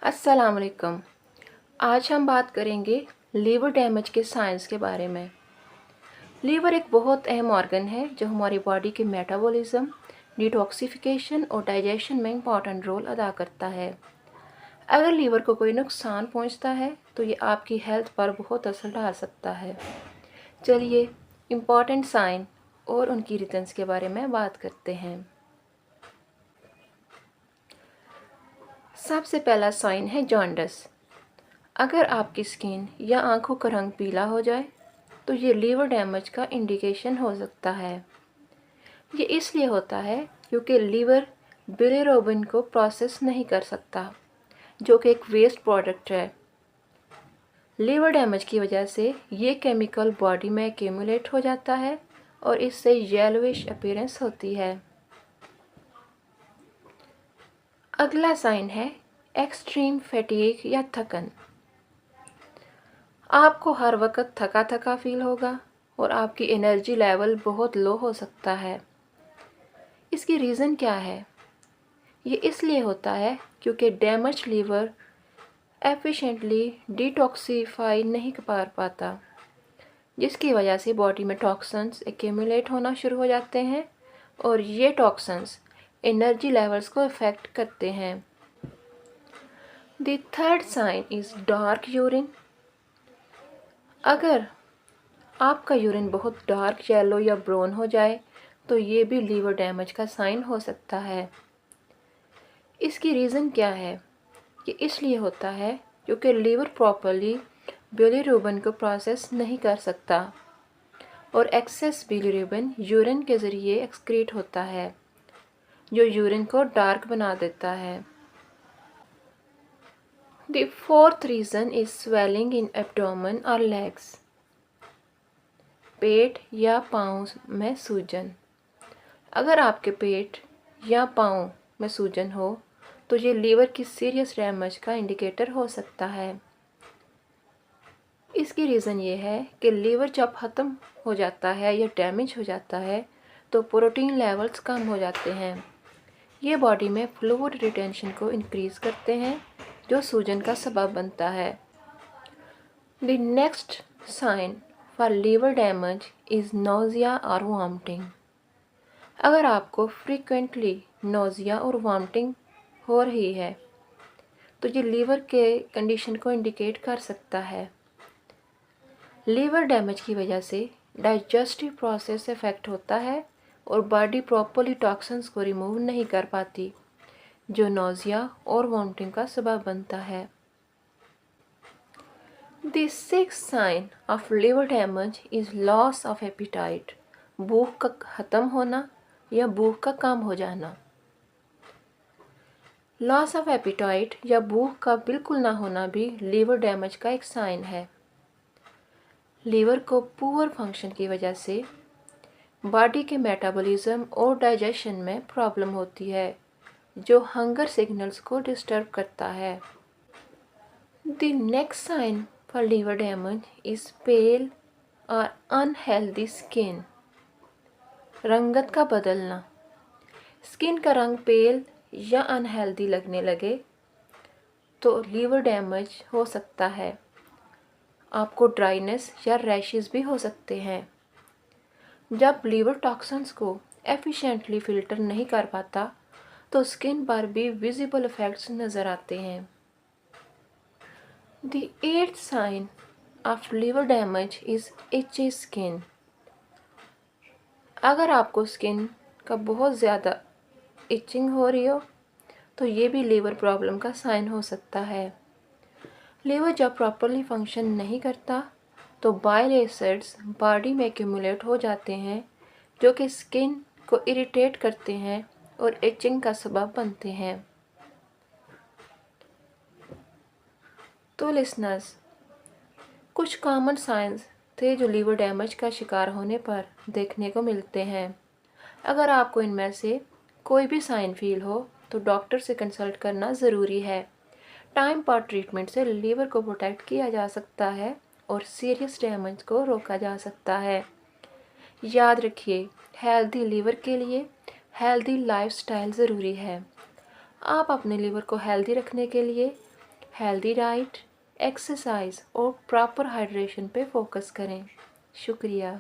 अस्सलाम वालेकुम। आज हम बात करेंगे लीवर डैमेज के साइंस के बारे में। लीवर एक बहुत अहम ऑर्गन है जो हमारी बॉडी के मेटाबॉलिज्म, डिटॉक्सिफिकेशन और डाइजेशन में इम्पॉर्टेंट रोल अदा करता है। अगर लीवर को कोई नुकसान पहुंचता है तो ये आपकी हेल्थ पर बहुत असर डाल सकता है। चलिए इम्पॉर्टेंट साइन और उनकी रीजंस के बारे में बात करते हैं। सबसे पहला साइन है जॉन्डिस। अगर आपकी स्किन या आंखों का रंग पीला हो जाए तो ये लीवर डैमेज का इंडिकेशन हो सकता है। ये इसलिए होता है क्योंकि लीवर बिलिरुबिन को प्रोसेस नहीं कर सकता, जो कि एक वेस्ट प्रोडक्ट है। लीवर डैमेज की वजह से ये केमिकल बॉडी में एक्यूमुलेट हो जाता है और इससे येलोइश अपीयरेंस होती है। अगला साइन है एक्सट्रीम फैटीग या थकन। आपको हर वक्त थका थका फील होगा और आपकी एनर्जी लेवल बहुत लो हो सकता है। इसकी रीज़न क्या है? ये इसलिए होता है क्योंकि डैमेज लीवर एफिशिएंटली डिटॉक्सिफाई नहीं कर पाता, जिसकी वजह से बॉडी में टॉक्सिन्स एक्यूमुलेट होना शुरू हो जाते हैं और ये टॉक्सिन्स एनर्जी लेवल्स को इफ़ेक्ट करते हैं। The third sign is dark urine. अगर आपका यूरिन बहुत डार्क येलो या ब्राउन हो जाए तो ये भी लीवर डैमेज का साइन हो सकता है। इसकी रीज़न क्या है? ये इसलिए होता है क्योंकि लीवर प्रॉपरली बिलिरुबिन को प्रोसेस नहीं कर सकता और एक्सेस बिलिरुबिन यूरिन के ज़रिए एक्सक्रीट होता है, जो यूरिन को डार्क बना देता है। The fourth reason is swelling in abdomen और लेग्स। पेट या पाँव में सूजन। अगर आपके पेट या पाँव में सूजन हो तो ये लीवर की सीरियस डैमेज का इंडिकेटर हो सकता है। इसकी रीज़न ये है कि लीवर जब ख़त्म हो जाता है या डैमेज हो जाता है तो प्रोटीन लेवल्स कम हो जाते हैं। ये बॉडी में फ्लूइड रिटेंशन को इंक्रीज़ करते हैं, जो सूजन का सबब बनता है। The next sign for liver damage is nausea और वॉमिटिंग। अगर आपको फ्रीक्वेंटली नोज़िया और वॉमिटिंग हो रही है तो ये लीवर के कंडीशन को इंडिकेट कर सकता है। लीवर डैमेज की वजह से डाइजेस्टिव प्रोसेस इफेक्ट होता है और बॉडी प्रॉपरली टॉक्सिन्स को रिमूव नहीं कर पाती, जो नोज़िया और वॉमिटिंग का सबब बनता है। The sixth sign of liver damage is loss of appetite. भूख का ख़त्म होना या भूख का कम हो जाना। लॉस ऑफ एपिटाइट या भूख का बिल्कुल ना होना भी लीवर डैमेज का एक साइन है। लीवर को पुअर फंक्शन की वजह से बॉडी के मेटाबॉलिज्म और डाइजेशन में प्रॉब्लम होती है, जो हंगर सिग्नल्स को डिस्टर्ब करता है। The next sign for liver damage is pale और अनहेल्दी स्किन। रंगत का बदलना। स्किन का रंग पेल या अनहेल्दी लगने लगे तो लीवर डैमेज हो सकता है। आपको ड्राइनेस या रैशेस भी हो सकते हैं। जब लीवर टॉक्सिन्स को एफिशिएंटली फिल्टर नहीं कर पाता तो स्किन पर भी विजिबल इफेक्ट्स नज़र आते हैं। The eighth sign of liver damage is itchy skin. अगर आपको स्किन का बहुत ज़्यादा इचिंग हो रही हो तो ये भी लीवर प्रॉब्लम का साइन हो सकता है। लीवर जब प्रॉपरली फंक्शन नहीं करता तो बाइल एसिड्स बॉडी में एक्यूमुलेट हो जाते हैं, जो कि स्किन को इरिटेट करते हैं और इचिंग का सबब बनते हैं। तो लिसनर्स, कुछ कॉमन साइंस थे जो लीवर डैमेज का शिकार होने पर देखने को मिलते हैं। अगर आपको इनमें से कोई भी साइन फील हो तो डॉक्टर से कंसल्ट करना ज़रूरी है। टाइम पर ट्रीटमेंट से लीवर को प्रोटेक्ट किया जा सकता है और सीरियस डैमेज को रोका जा सकता है। याद रखिए, हेल्दी लीवर के लिए हेल्दी लाइफस्टाइल ज़रूरी है। आप अपने लीवर को हेल्दी रखने के लिए हेल्दी डाइट, एक्सरसाइज और प्रॉपर हाइड्रेशन पे फोकस करें। शुक्रिया।